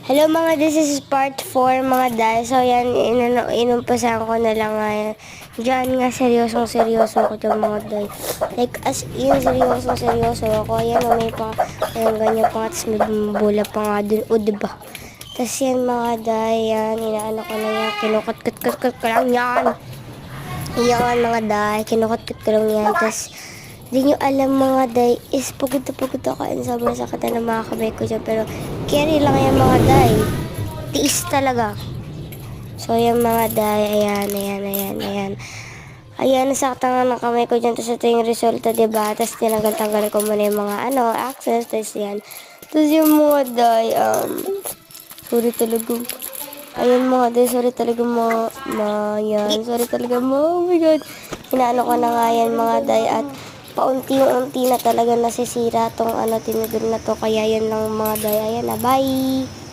Hello mga, this is part 4 mga day. So yan, inumpisahan ko na lang ngayon. Diyan nga, seryoso ko to mga day. Like as in, seryoso ako. Ayan o, may pa, ayan ganyan pa nga, tapos may bumubula pa nga dun. O diba? Tapos yan mga day, yan, inaano ko na yan, kinukot ko lang yan. Yan mga day, kinukot ko lang yan. Tapos, di nyo alam mga day, is pagod ako and sobrang sakit na ng mga kamay ko dyan. Pero, carry lang yan mga day. Tiis talaga. So, yan mga day, ayan. Ayan, nasaktan nga ng kamay ko dyan. Tapos ito yung resulta, diba? Tapos tinagal-tanggal ko muna yung mga, access. Tapos yan. Tapos yung mga day, sorry talaga. Ayun mga day, sorry talaga yan. Sorry talaga oh my god. Inaano ko na nga yan mga day at paunti-unti na talaga nasisira tong tinidor na to. Kaya yan lang mga day. Ayan na, bye!